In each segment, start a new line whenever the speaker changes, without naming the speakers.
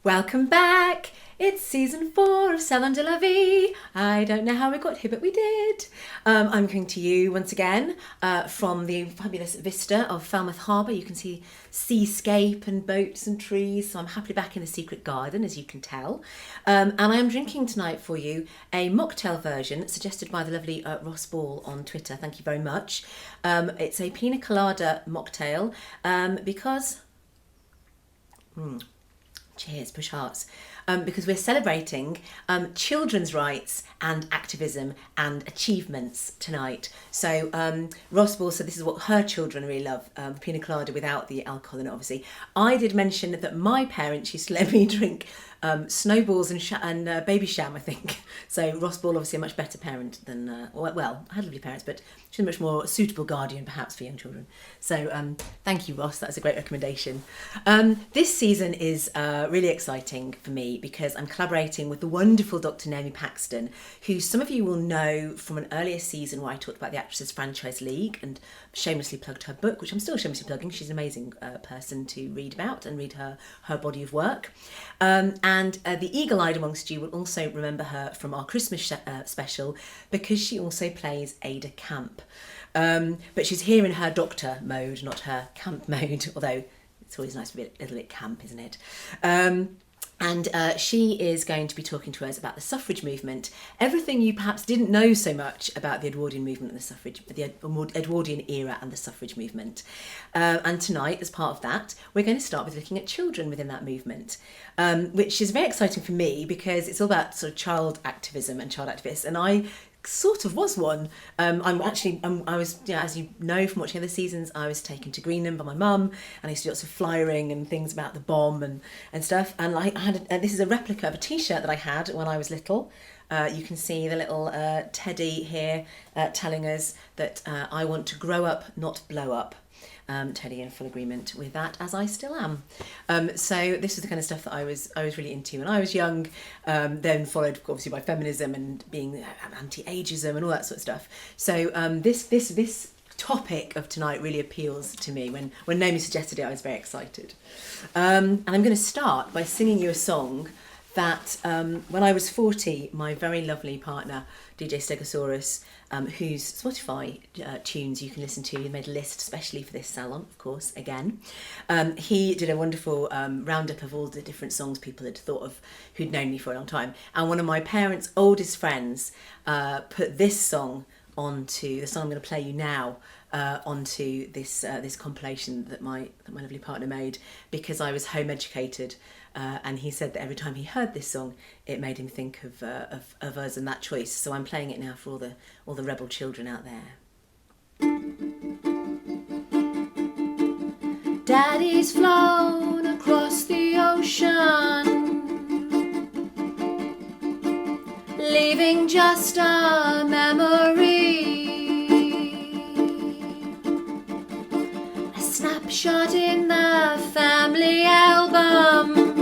Welcome back! It's season 4 of Salon de la Vie. I don't know how we got here, but we did. I'm coming to you once again from the fabulous vista of Falmouth Harbour. You can see seascape and boats and trees, so I'm happily back in the secret garden, as you can tell. And I am drinking tonight for you a mocktail version suggested by the lovely Ross Ball on Twitter. Thank you very much. It's a pina colada mocktail because... Cheers, push hearts. Because we're celebrating children's rights and activism and achievements tonight. So Ross Ball said this is what her children really love, pina colada without the alcohol in it, obviously. I did mention that my parents used to let me drink snowballs and baby sham, I think. So Ross Ball, obviously a much better parent than, well, I had lovely parents, but she's a much more suitable guardian perhaps for young children. So thank you, Ross, that's a great recommendation. This season is really exciting for me because I'm collaborating with the wonderful Dr. Naomi Paxton, who some of you will know from an earlier season where I talked about the Actresses Franchise League and shamelessly plugged her book, which I'm still shamelessly plugging. She's an amazing person to read about and read her body of work. And the eagle-eyed amongst you will also remember her from our Christmas special because she also plays Ada Camp. But she's here in her doctor mode, not her camp mode, although it's always nice to be a little bit camp, isn't it? And she is going to be talking to us about the suffrage movement, everything you perhaps didn't know so much about the Edwardian movement and the Edwardian era and the suffrage movement. And tonight, as part of that, we're going to start with looking at children within that movement, which is very exciting for me because it's all about sort of child activism and child activists. And I sort of was one. I was, as you know from watching other seasons, I was taken to Greenham by my mum, and I used to do lots of flyering and things about the bomb and stuff. And I had this is a replica of a T-shirt that I had when I was little. You can see the little Teddy here telling us that I want to grow up, not blow up. Teddy in full agreement with that, as I still am. So this is the kind of stuff that I was really into when I was young, then followed obviously by feminism and being anti-ageism and all that sort of stuff. So this topic of tonight really appeals to me. When Naomi suggested it, I was very excited. And I'm going to start by singing you a song that when I was 40, my very lovely partner, DJ Stegosaurus, whose Spotify tunes you can listen to, he made a list especially for this salon, of course, again. He did a wonderful roundup of all the different songs people had thought of who'd known me for a long time. And one of my parents' oldest friends put this song onto, the song I'm going to play you now, onto this compilation that my lovely partner made because I was home educated. And he said that every time he heard this song, it made him think of us and that choice. So I'm playing it now for all the rebel children out there. Daddy's flown across the ocean, leaving just a memory, a snapshot in the family album.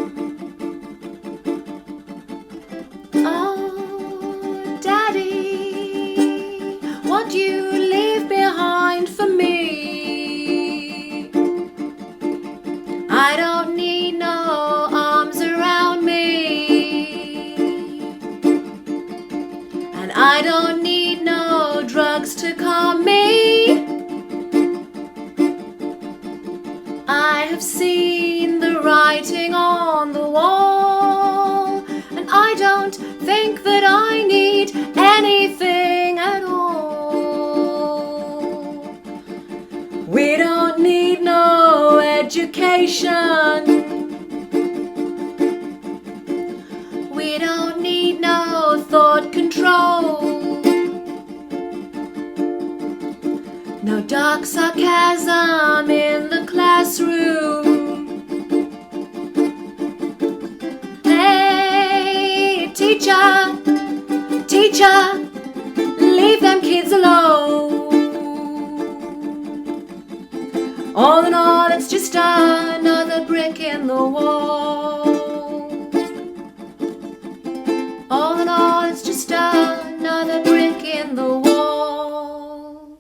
Oh, Daddy, what do you leave behind for me? I don't need no arms around me, and I don't need no drugs to calm me. I have seen the writing on the wall, and I don't think that I need anything at all. We don't need no education. We don't need no thought control. No dark sarcasm in the classroom. Hey, teacher, leave them kids alone. All in all, it's just another brick in the wall. All in all, it's just another brick in the wall.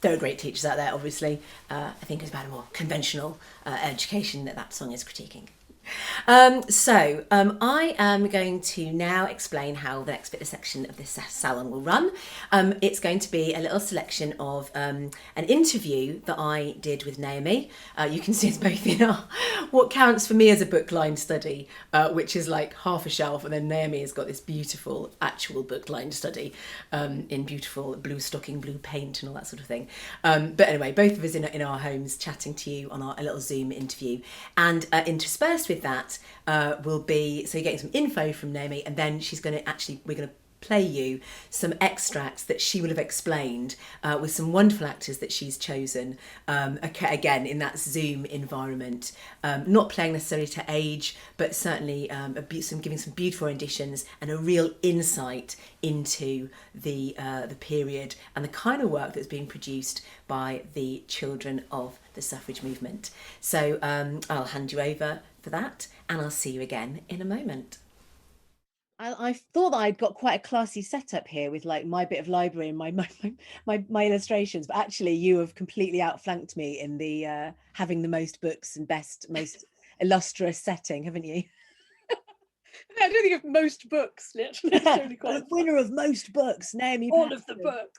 There are great teachers out there, obviously. I think it's about a more conventional education that song is critiquing. I am going to now explain how the next bit of section of this salon will run. It's going to be a little selection of an interview that I did with Naomi. You can see it's both in our, what counts for me as a book-lined study, which is like half a shelf, and then Naomi has got this beautiful actual book-lined study in beautiful blue stocking, blue paint and all that sort of thing. But anyway, both of us in our homes chatting to you on a little Zoom interview. And interspersed with that will be, so you're getting some info from Naomi, and then we're going to play you some extracts that she will have explained with some wonderful actors that she's chosen, again in that Zoom environment, not playing necessarily to age, but certainly giving some beautiful renditions and a real insight into the period and the kind of work that's being produced by the children of the suffrage movement. So I'll hand you over for that, and I'll see you again in a moment. I thought that I'd got quite a classy setup here with like my bit of library and my illustrations, but actually you have completely outflanked me in the having the most books and most illustrious setting, haven't you?
I don't think of most books literally.
Winner of most books, Naomi.
All of the books.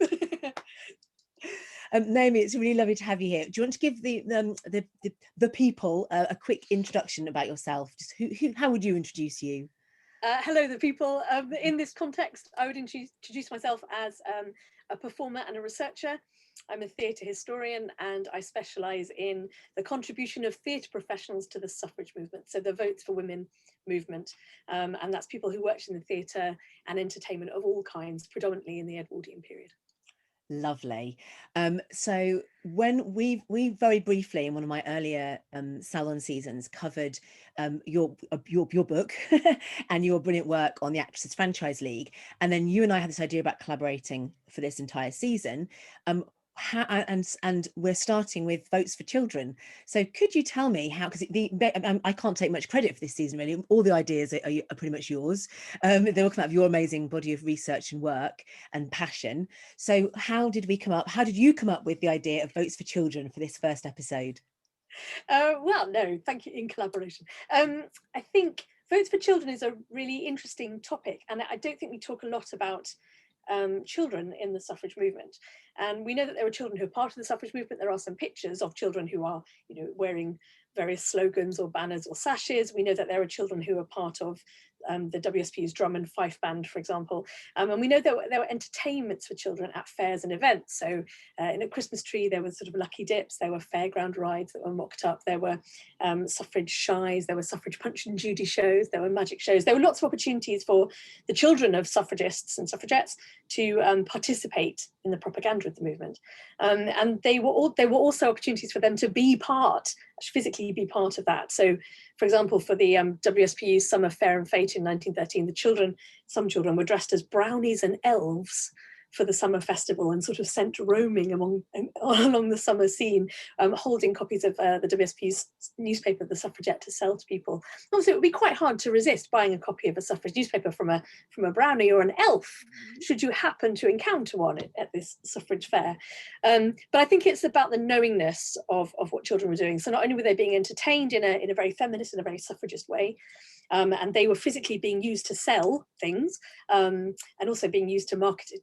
Naomi, it's really lovely to have you here. Do you want to give the people a quick introduction about yourself? Just how would you introduce you?
Hello, the people. In this context, I would introduce myself as a performer and a researcher. I'm a theatre historian, and I specialise in the contribution of theatre professionals to the suffrage movement, so the Votes for Women movement. And that's people who worked in the theatre and entertainment of all kinds, predominantly in the Edwardian period.
Lovely. So when we very briefly in one of my earlier salon seasons covered your book and your brilliant work on the Actresses Franchise League, and then you and I had this idea about collaborating for this entire season. And we're starting with Votes for Children. So could you tell me how, because I can't take much credit for this season, really. All the ideas are pretty much yours. They all come out of your amazing body of research and work and passion. So how did you come up with the idea of Votes for Children for this first episode?
Well, no, thank you, in collaboration. I think Votes for Children is a really interesting topic, and I don't think we talk a lot about children in the suffrage movement. And we know that there are children who are part of the suffrage movement. There are some pictures of children who are, wearing various slogans or banners or sashes. We know that there are children who are part of the WSP's drum and fife band, for example. And we know there were entertainments for children at fairs and events. So in a Christmas tree, there was sort of lucky dips, there were fairground rides that were mocked up, there were suffrage shies, there were suffrage Punch and Judy shows, there were magic shows. There were lots of opportunities for the children of suffragists and suffragettes to participate in the propaganda of the movement. And they were also opportunities for them to physically be part of that. So, for example, for the WSPU's Summer Fair and Fete in 1913, some children were dressed as brownies and elves for the summer festival and sort of sent roaming along the summer scene, holding copies of the WSP's newspaper, The Suffragette, to sell to people. Obviously, it would be quite hard to resist buying a copy of a suffrage newspaper from a brownie or an elf, should you happen to encounter one at this suffrage fair. But I think it's about the knowingness of what children were doing. So not only were they being entertained in a very feminist and a very suffragist way, and they were physically being used to sell things, and also being used to market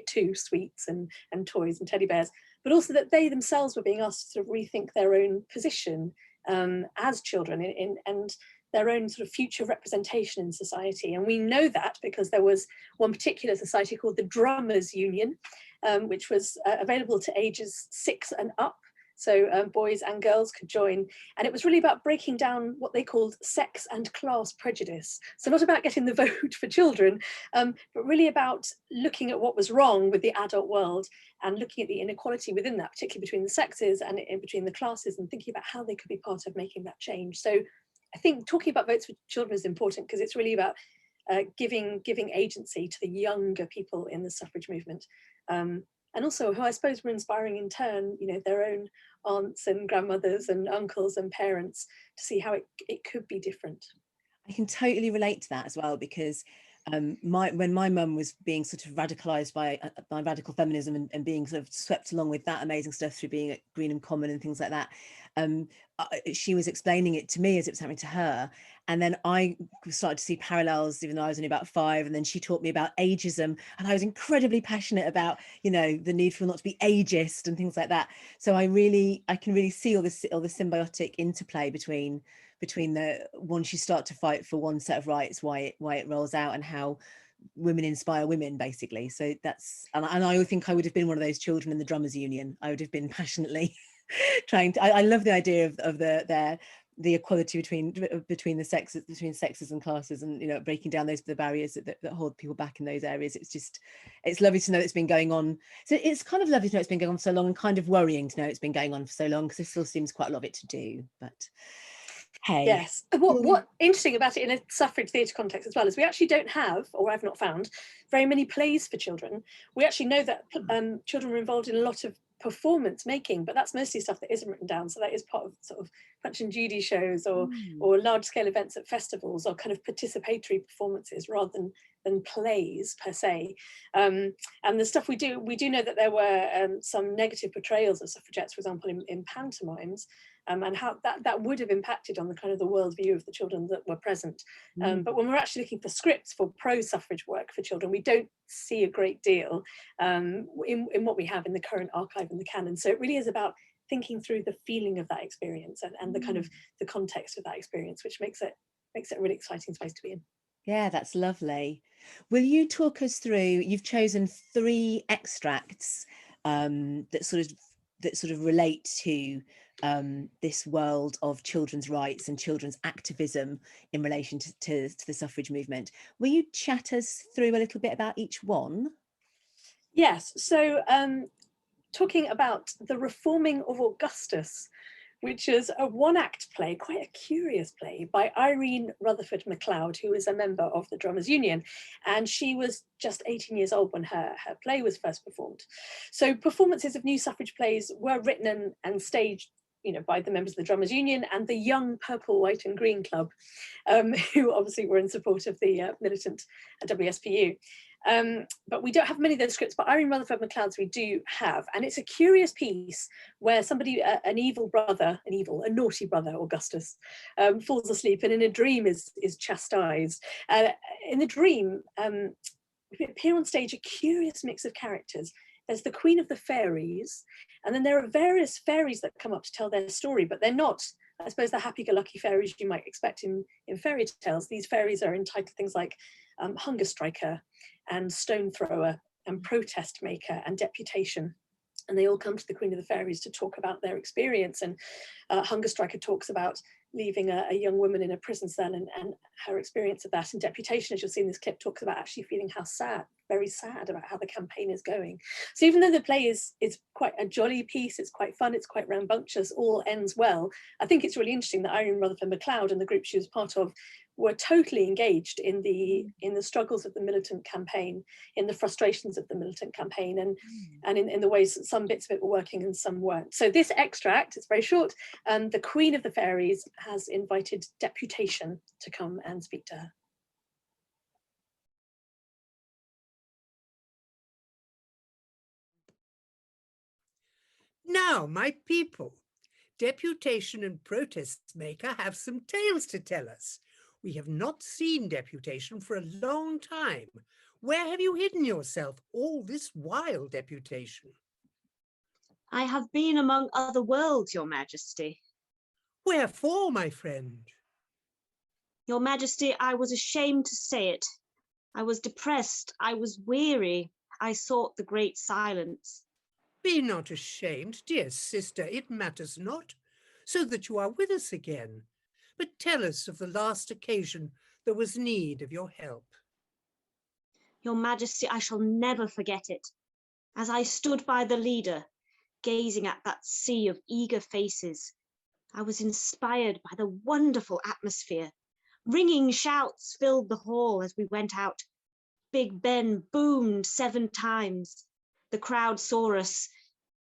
too sweets and toys and teddy bears, but also that they themselves were being asked to sort of rethink their own position as children and their own sort of future representation in society. And we know that because there was one particular society called the Drummers Union, which was available to ages 6 and up. So boys and girls could join. And it was really about breaking down what they called sex and class prejudice. So not about getting the vote for children, but really about looking at what was wrong with the adult world and looking at the inequality within that, particularly between the sexes and in between the classes, and thinking about how they could be part of making that change. So I think talking about Votes for Children is important because it's really about giving agency to the younger people in the suffrage movement. And also who I suppose were inspiring in turn, their own aunts and grandmothers and uncles and parents to see how it could be different.
I can totally relate to that as well, because
When my mum was being sort of radicalized by radical feminism and being sort of swept along with that amazing stuff through being at Greenham Common and things like that, she was explaining it to me as it was happening to her, and then I started to see parallels even though I was only about 5, and then she taught me about ageism, and I was incredibly passionate about, you know, the need for not to be ageist and things like that. So I can really see all the symbiotic interplay between the once you start to fight for one set of rights, why it rolls out, and how women inspire women, basically. So that's, and I think I would have been one of those children in the drummers union. I would have been passionately trying to, I love the idea of the equality between the sexes, between sexes and classes, and, you know, breaking down the barriers that hold people back in those areas. It's lovely to know it's been going on. So it's kind of lovely to know it's been going on for so long, and kind of worrying to know it's been going on for so long, because there still seems quite a lot of it to do, but hey.
Yes. What interesting about it in a suffrage theatre context as well is we actually don't have, or I've not found, very many plays for children. We actually know that children are involved in a lot of performance making, but that's mostly stuff that isn't written down. So that is part of sort of Punch and Judy shows, or large scale events at festivals, or kind of participatory performances rather than plays per se. And the stuff we do know that there were some negative portrayals of suffragettes, for example, in pantomimes. And how that would have impacted on the kind of the worldview of the children that were present. But when we're actually looking for scripts for pro-suffrage work for children, we don't see a great deal in what we have in the current archive and the canon. So it really is about thinking through the feeling of that experience and the kind of the context of that experience, which makes it a really exciting space to be in.
Yeah, that's lovely. Will you talk us through, you've chosen 3 extracts that sort of relate to this world of children's rights and children's activism in relation to the suffrage movement. Will you chat us through a little bit about each one?
Yes, so talking about The Reforming of Augustus, which is a 1-act play, quite a curious play, by Irene Rutherford MacLeod, who is a member of the Drummers Union. And she was just 18 years old when her play was first performed. So performances of new suffrage plays were written and staged, you know, by the members of the Drummers Union and the Young Purple, White and Green Club, who obviously were in support of the militant WSPU. But we don't have many of those scripts, but Irene Rutherford MacLeod's we do have. And it's a curious piece where somebody, a naughty brother, Augustus, falls asleep and in a dream is chastised. In the dream, we appear on stage a curious mix of characters. There's the Queen of the Fairies, and then there are various fairies that come up to tell their story, but they're not, I suppose, the happy-go-lucky fairies you might expect in fairy tales. These fairies are entitled things like Hunger Striker and Stone Thrower and Protest Maker and Deputation. And they all come to the Queen of the Fairies to talk about their experience. And Hunger Striker talks about leaving a young woman in a prison cell and her experience of that. And Deputation, as you'll see in this clip, talks about actually feeling very sad about how the campaign is going. So even though the play is quite a jolly piece, it's quite fun, it's quite rambunctious, all ends well, I think it's really interesting that Irene Rutherford MacLeod and the group she was part of were totally engaged in the struggles of the militant campaign, in the frustrations of the militant campaign, and in the ways that some bits of it were working and some weren't. So this extract, it's very short, the Queen of the Fairies has invited Deputation to come and speak to her.
Now, my people, Deputation and Protest Maker have some tales to tell us. We have not seen Deputation for a long time. Where have you hidden yourself all this while, Deputation?
I have been among other worlds, Your Majesty.
Wherefore, my friend?
Your Majesty, I was ashamed to say it. I was depressed, I was weary, I sought the great silence.
Be not ashamed, dear sister, it matters not, so that you are with us again. But tell us of the last occasion there was need of your help.
Your Majesty, I shall never forget it. As I stood by the leader, gazing at that sea of eager faces, I was inspired by the wonderful atmosphere. Ringing shouts filled the hall as we went out. Big Ben boomed 7 times. The crowd saw us,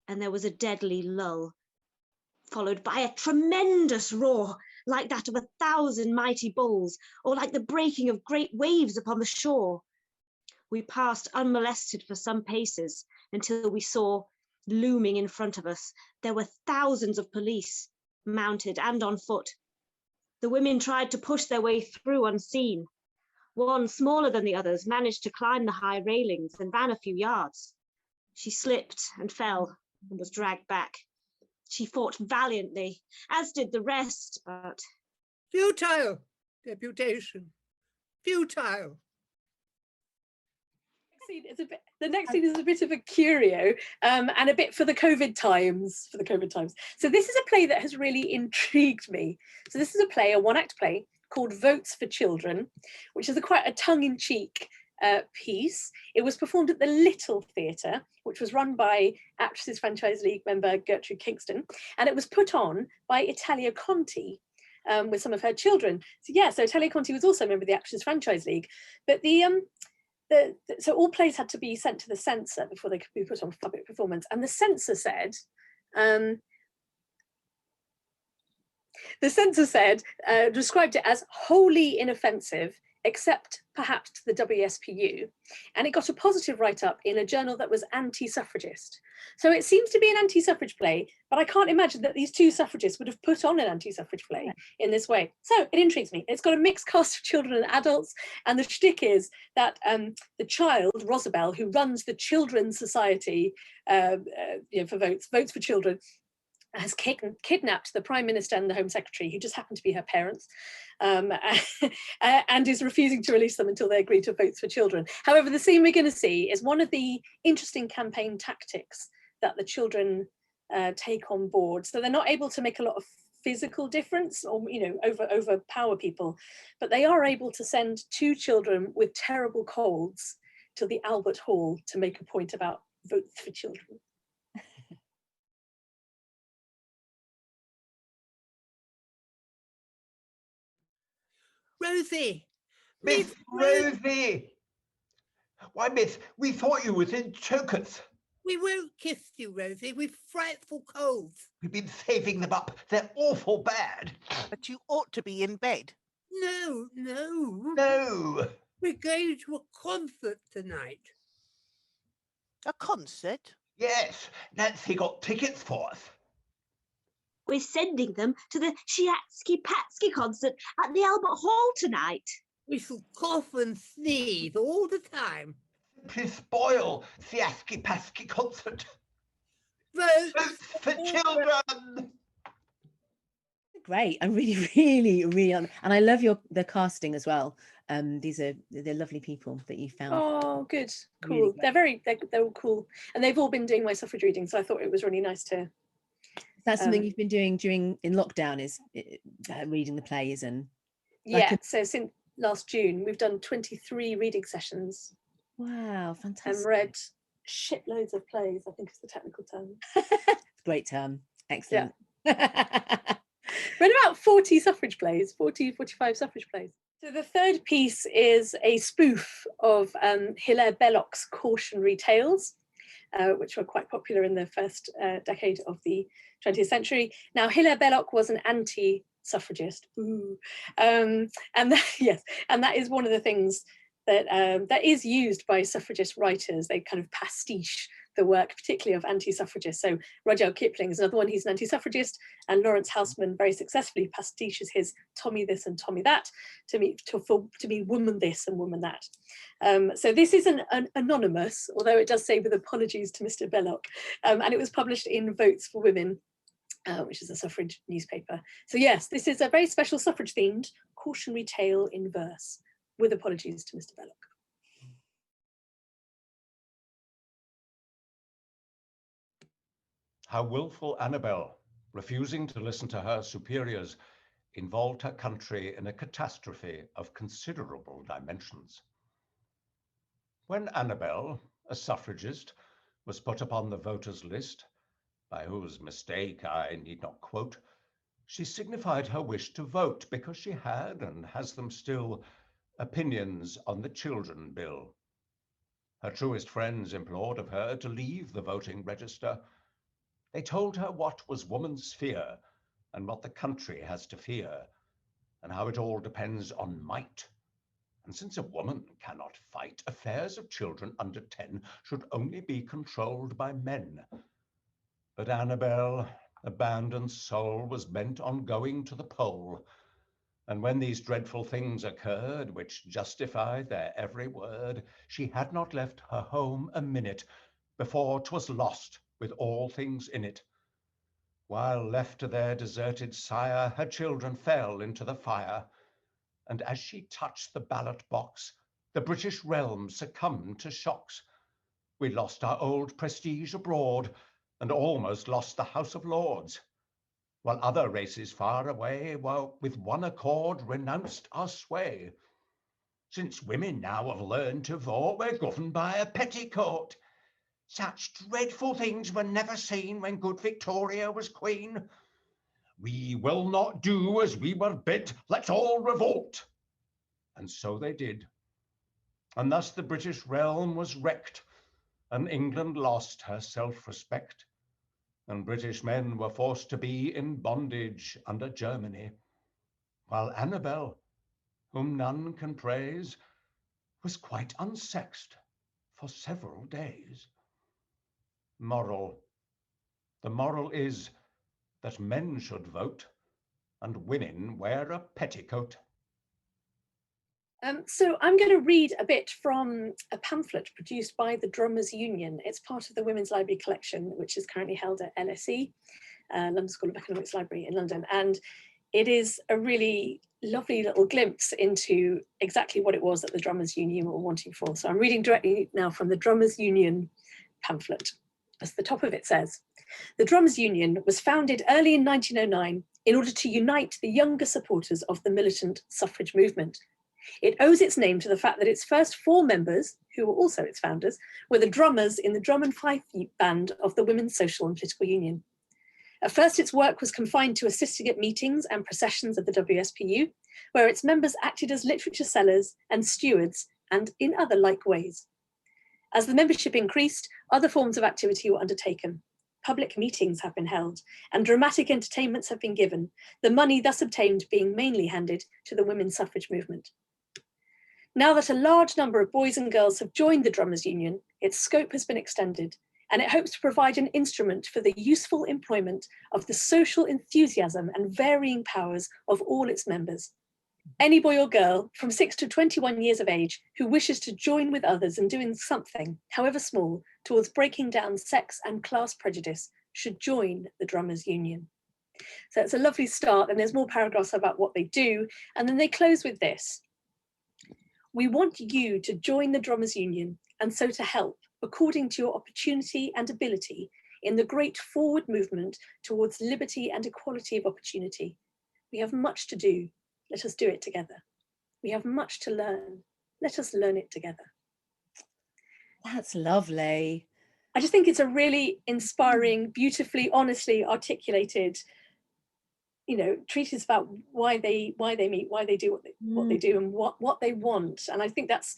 and there was a deadly lull, followed by a tremendous roar. like that of 1,000 mighty bulls, or like the breaking of great waves upon the shore. We passed unmolested for some paces until we saw, looming in front of us, there were thousands of police, mounted and on foot. The women tried to push their way through unseen. One, smaller than the others, managed to climb the high railings and ran a few yards. She slipped and fell and was dragged back. She fought valiantly, as did the rest, but...
Futile, deputation. Futile.
The next scene is a bit of a curio, and a bit for the COVID times. So this is a play that has really intrigued me. So this is a play, a one-act play called Votes for Children, which is quite a tongue-in-cheek piece. It was performed at the Little Theatre, which was run by Actresses Franchise League member Gertrude Kingston, and it was put on by Italia Conti with some of her children. So yeah, so Italia Conti was also a member of the Actresses Franchise League, but so all plays had to be sent to the censor before they could be put on public performance, and the censor said, described it as wholly inoffensive, except perhaps to the WSPU, and it got a positive write-up in a journal that was anti-suffragist. So it seems to be an anti-suffrage play, but I can't imagine that these two suffragists would have put on an anti-suffrage play in this way. So it intrigues me. It's got a mixed cast of children and adults, and the shtick is that the child, Rosabelle, who runs the Children's Society for Votes for Children, has kidnapped the Prime Minister and the Home Secretary, who just happen to be her parents, and is refusing to release them until they agree to Votes for Children. However, the scene we're going to see is one of the interesting campaign tactics that the children take on board. So they're not able to make a lot of physical difference or overpower people, but they are able to send two children with terrible colds to the Albert Hall to make a point about Votes for Children.
Rosie!
Miss Rosie! Why, miss, we thought you was in chokers.
We won't kiss you, Rosie. We've frightful colds.
We've been saving them up. They're awful bad.
But you ought to be in bed.
No.
No.
We're going to a concert tonight.
A concert?
Yes, Nancy got tickets for us.
We're sending them to the Shiatsky Patsky concert at the Albert Hall tonight.
We shall cough and sneeze all the time.
Simply spoil the Asky Pasky concert.
Votes
for children!
Great. I'm really and I love the casting as well. They're lovely people that you found.
Oh, good,
Really
cool. They're all cool, and they've all been doing my suffrage reading, so I thought it was really nice to.
That's something you've been doing in lockdown, is reading the plays and.
Yeah, so since last June, we've done 23 reading sessions.
Wow, fantastic!
And read shitloads of plays, I think is the technical term.
Great term, excellent.
Yeah. Read about 40 suffrage plays, 45 suffrage plays. So the third piece is a spoof of Hilaire Belloc's cautionary tales, which were quite popular in the first decade of the 20th century. Now, Hilaire Belloc was an anti-suffragist, and that is one of the things that is used by suffragist writers. They kind of pastiche the work, particularly of anti-suffragists. So Rudyard Kipling is another one. He's an anti-suffragist, and Lawrence Houseman very successfully pastiches his Tommy this and Tommy that to mean woman this and woman that. So this is an anonymous, although it does say with apologies to Mr. Belloc, and it was published in Votes for Women, which is a suffrage newspaper. So yes, this is a very special suffrage-themed cautionary tale in verse, with apologies to Mr. Belloc.
How willful Annabel, refusing to listen to her superiors, involved her country in a catastrophe of considerable dimensions. When Annabel, a suffragist, was put upon the voters' list, by whose mistake I need not quote, she signified her wish to vote because she had, and has them still, opinions on the Children Bill. Her truest friends implored of her to leave the voting register. They told her what was woman's fear and what the country has to fear, and how it all depends on might. And since a woman cannot fight, affairs of children under 10 should only be controlled by men. But Annabel, abandoned soul, was bent on going to the pole. And when these dreadful things occurred, which justified their every word, she had not left her home a minute before 'twas lost with all things in it. While left to their deserted sire, her children fell into the fire. And as she touched the ballot box, the British realm succumbed to shocks. We lost our old prestige abroad and almost lost the House of Lords, while other races far away, with one accord, renounced our sway. Since women now have learned to vote, we're governed by a petticoat. Such dreadful things were never seen when good Victoria was queen. We will not do as we were bid, let's all revolt. And so they did. And thus the British realm was wrecked, and England lost her self-respect. And British men were forced to be in bondage under Germany, while Annabel, whom none can praise, was quite unsexed for several days. Moral. The moral is that men should vote and women wear a petticoat.
So I'm going to read a bit from a pamphlet produced by the Drummers Union. It's part of the Women's Library collection, which is currently held at LSE, London School of Economics Library in London. And it is a really lovely little glimpse into exactly what it was that the Drummers Union were wanting for. So I'm reading directly now from the Drummers Union pamphlet. As the top of it says, the Drummers Union was founded early in 1909 in order to unite the younger supporters of the militant suffrage movement. It owes its name to the fact that its first 4 members, who were also its founders, were the drummers in the drum and fife band of the Women's Social and Political Union. At first, its work was confined to assisting at meetings and processions of the WSPU, where its members acted as literature sellers and stewards, and in other like ways. As the membership increased, other forms of activity were undertaken. Public meetings have been held, and dramatic entertainments have been given, the money thus obtained being mainly handed to the women's suffrage movement. Now that a large number of boys and girls have joined the Drummers Union, its scope has been extended, and it hopes to provide an instrument for the useful employment of the social enthusiasm and varying powers of all its members. Any boy or girl from 6 to 21 years of age who wishes to join with others in doing something, however small, towards breaking down sex and class prejudice should join the Drummers Union. So it's a lovely start, and there's more paragraphs about what they do, and then they close with this. We want you to join the Drummers Union, and so to help, according to your opportunity and ability, in the great forward movement towards liberty and equality of opportunity. We have much to do. Let us do it together. We have much to learn. Let us learn it together.
That's lovely.
I just think it's a really inspiring, beautifully, honestly articulated, treatise about why they meet, why they do what they do, and what they want. And I think that's,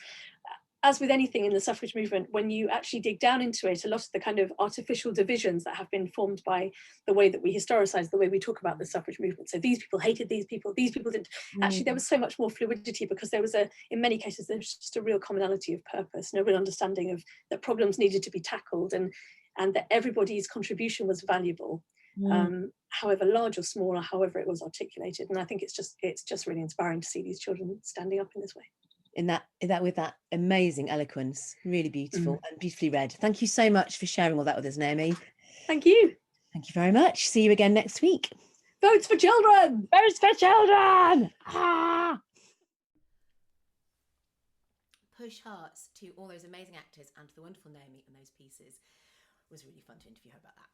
as with anything in the suffrage movement, when you actually dig down into it, a lot of the kind of artificial divisions that have been formed by the way that we historicize, the way we talk about the suffrage movement. So these people hated these people didn't. Actually, there was so much more fluidity, because there was in many cases, there's just a real commonality of purpose, and a real understanding of that problems needed to be tackled, and that everybody's contribution was valuable, however large or small, or however it was articulated. And I think it's just really inspiring to see these children standing up in this way.
In that with that amazing eloquence, really beautiful and beautifully read. Thank you so much for sharing all that with us, Naomi.
Thank you.
Thank you very much. See you again next week.
Votes for children!
Votes for children! Ah!
Push hearts to all those amazing actors and to the wonderful Naomi and those pieces. It was really fun to interview her about that.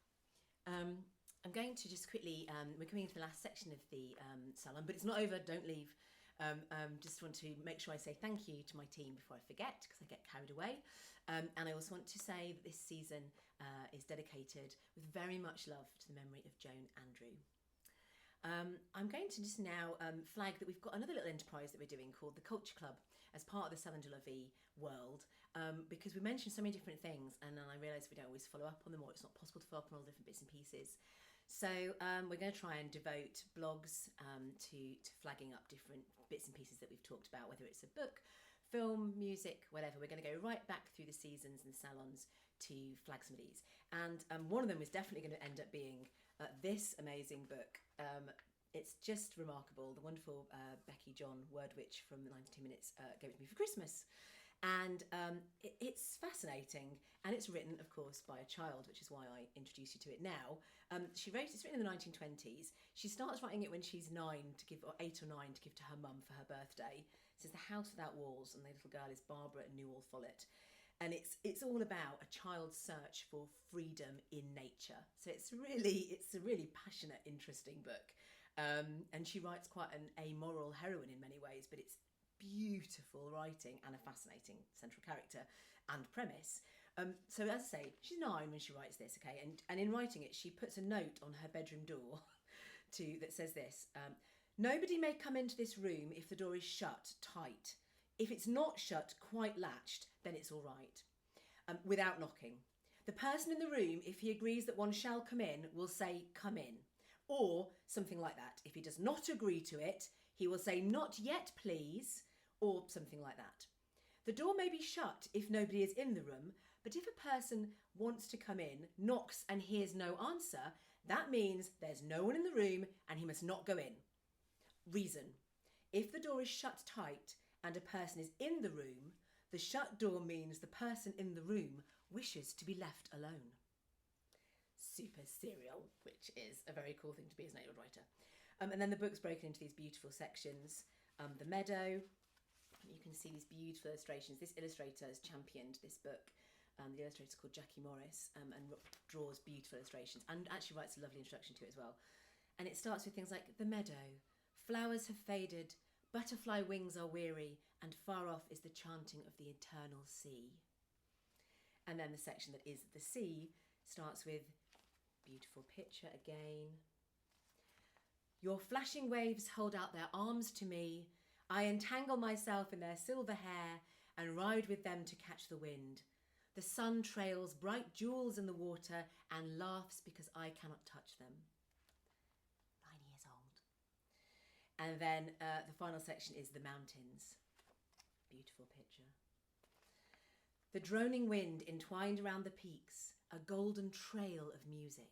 I'm going to just quickly, we're coming into the last section of the salon, but it's not over, don't leave. Just want to make sure I say thank you to my team before I forget, because I get carried away. And I also want to say that this season is dedicated with very much love to the memory of Joan Andrew. I'm going to just now flag that we've got another little enterprise that we're doing called the Culture Club as part of the Salon de la Vie world, because we mentioned so many different things, and then I realised we don't always follow up on them, or it's not possible to follow up on all the different bits and pieces. So we're going to try and devote blogs to flagging up different bits and pieces that we've talked about, whether it's a book, film, music, whatever. We're going to go right back through the seasons and salons to flag some of these. And one of them is definitely going to end up being this amazing book. It's just remarkable. The wonderful Becky John Wordwitch from 92 Minutes gave it to me for Christmas. And it's fascinating, and it's written, of course, by a child, which is why I introduce you to it now. It's written in the 1920s. She starts writing it when she's 9 to give, or 8 or 9 to give to her mum for her birthday. It says The House Without Walls, and the little girl is Barbara Newell Follett. And it's all about a child's search for freedom in nature. So it's a really passionate, interesting book. And she writes quite an amoral heroine in many ways, but it's beautiful writing and a fascinating central character and premise. So as I say, she's 9 when she writes this, okay? And in writing it, she puts a note on her bedroom door that says this: nobody may come into this room if the door is shut tight. If it's not shut, quite latched, then it's all right. Without knocking. The person in the room, if he agrees that one shall come in, will say, come in. Or something like that. If he does not agree to it, he will say, not yet, please, or something like that. The door may be shut if nobody is in the room, but if a person wants to come in, knocks and hears no answer, that means there's no one in the room and he must not go in. Reason. If the door is shut tight and a person is in the room, the shut door means the person in the room wishes to be left alone. Super serial, which is a very cool thing to be as an 8-year-old writer. And then the book's broken into these beautiful sections. The meadow, you can see these beautiful illustrations. This illustrator has championed this book. The illustrator's called Jackie Morris, and draws beautiful illustrations and actually writes a lovely introduction to it as well. And it starts with things like the meadow, flowers have faded, butterfly wings are weary, and far off is the chanting of the eternal sea. And then the section that is the sea starts with beautiful picture again. Your flashing waves hold out their arms to me. I entangle myself in their silver hair and ride with them to catch the wind. The sun trails bright jewels in the water and laughs because I cannot touch them. 9 years old. And then the final section is the mountains. Beautiful picture. The droning wind entwined around the peaks, a golden trail of music.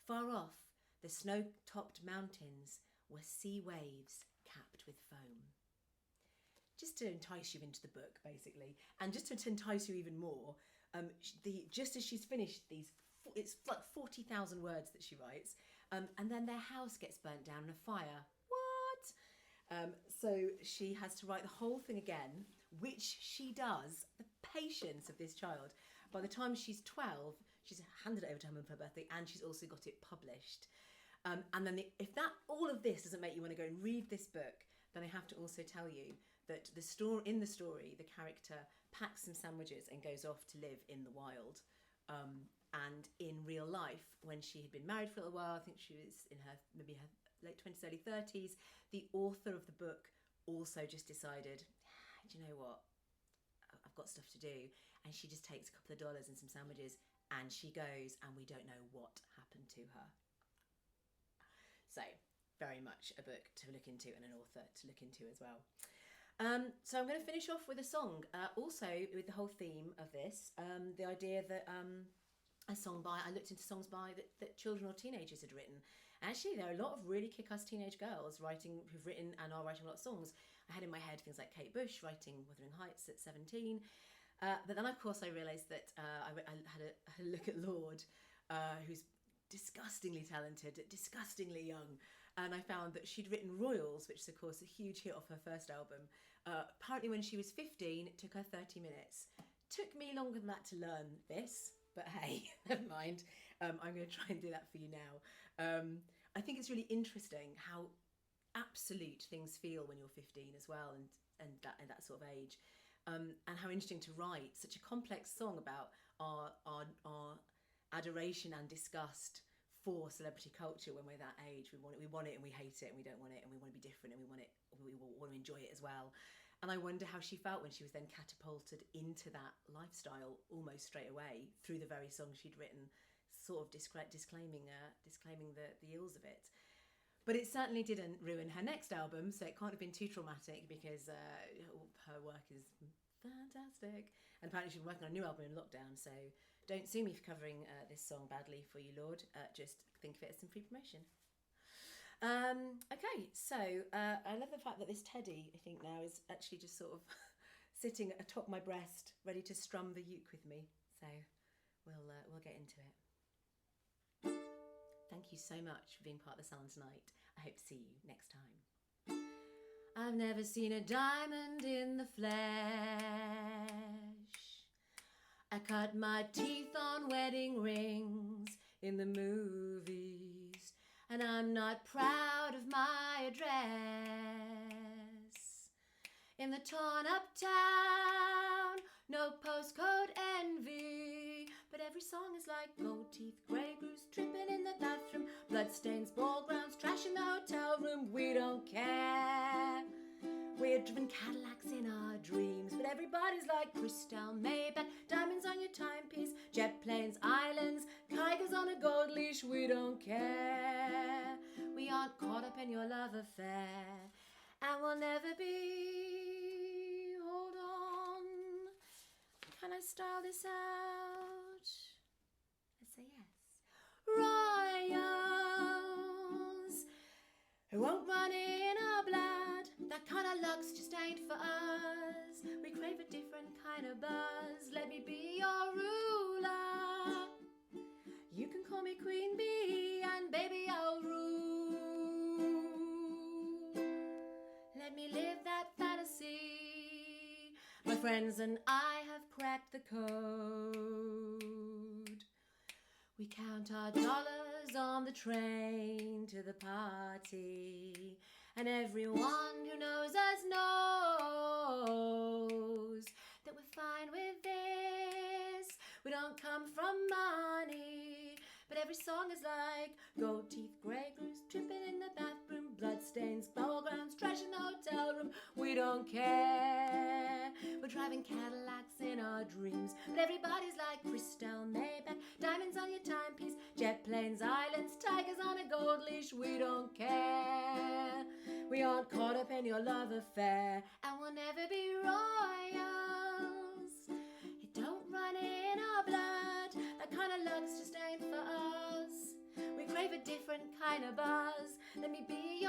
Far off, the snow-topped mountains were sea waves capped with foam. Just to entice you into the book, basically, and just to entice you even more, just as she's finished these, it's like 40,000 words that she writes, and then their house gets burnt down in a fire. What? So she has to write the whole thing again, which she does. The patience of this child. By the time she's 12, she's handed it over to her mum for her birthday, and she's also got it published. And then if all of this doesn't make you want to go and read this book, then I have to also tell you that in the story, the character packs some sandwiches and goes off to live in the wild. And in real life, when she had been married for a little while, I think she was in her late 20s, early 30s, the author of the book also just decided, do you know what? I've got stuff to do. And she just takes a couple of dollars and some sandwiches and she goes, and we don't know what happened to her. So very much a book to look into and an author to look into as well. So I'm going to finish off with a song, also with the whole theme of this, the idea that I looked into songs that children or teenagers had written. Actually, there are a lot of really kick-ass teenage girls who've written and are writing a lot of songs. I had in my head things like Kate Bush writing Wuthering Heights at 17. But then, of course, I realised that I had a look at Lorde, who's disgustingly talented, disgustingly young, and I found that she'd written Royals, which is of course a huge hit off her first album. Apparently when she was 15, it took her 30 minutes. Took me longer than that to learn this, but hey, never mind. I'm going to try and do that for you now. I think it's really interesting how absolute things feel when you're 15 as well, and that sort of age, and how interesting to write such a complex song about our adoration and disgust for celebrity culture when we're that age. We want it and we hate it, and we don't want it and we want to be different and we want to enjoy it as well. And I wonder how she felt when she was then catapulted into that lifestyle almost straight away through the very song she'd written sort of disclaiming the ills of it. But it certainly didn't ruin her next album, so it can't have been too traumatic because her work is fantastic. And apparently she's been working on a new album in lockdown, so don't sue me for covering this song badly for you, Lord. Just think of it as some free promotion. Okay, so I love the fact that this teddy, I think now, is actually just sort of sitting atop my breast, ready to strum the uke with me. So we'll get into it. Thank you so much for being part of the salon tonight. I hope to see you next time. I've never seen a diamond in the flesh. I cut my teeth on wedding rings in the movies, and I'm not proud of my address. In the torn up town, no postcode envy, but every song is like gold teeth, grey goose, tripping in the bathroom, bloodstains, ball grounds, trash in the hotel room. We don't care. We're driven Cadillacs in our dreams, but everybody's like Crystal, Maybach, diamonds on your timepiece, jet planes, islands, tigers on a gold leash. We don't care. We aren't caught up in your love affair, and we'll never be. Hold on, can I style this out? Let's say yes. Royals who won't run in our blood. That kind of luck's just ain't for us. We crave a different kind of buzz. Let me be your ruler. You can call me Queen Bee, and baby I'll rule. Let me live that fantasy. My friends and I have cracked the code. We count our dollars on the train to the party, and everyone who knows us knows that we're fine with this. We don't come from money, but every song is like gold teeth, grey goose, tripping in the bathroom, bloodstains, ball grounds, trash in the hotel room. We don't care. We're driving Cadillacs in our dreams, but everybody's like Crystal, Maybach, diamonds on your timepiece, jet planes, islands, tigers on a gold leash. We don't care. We aren't caught up in your love affair, and we'll never be royals. It don't run in our blood. That kind of luck's just ain't for us. We crave a different kind of buzz. Let me be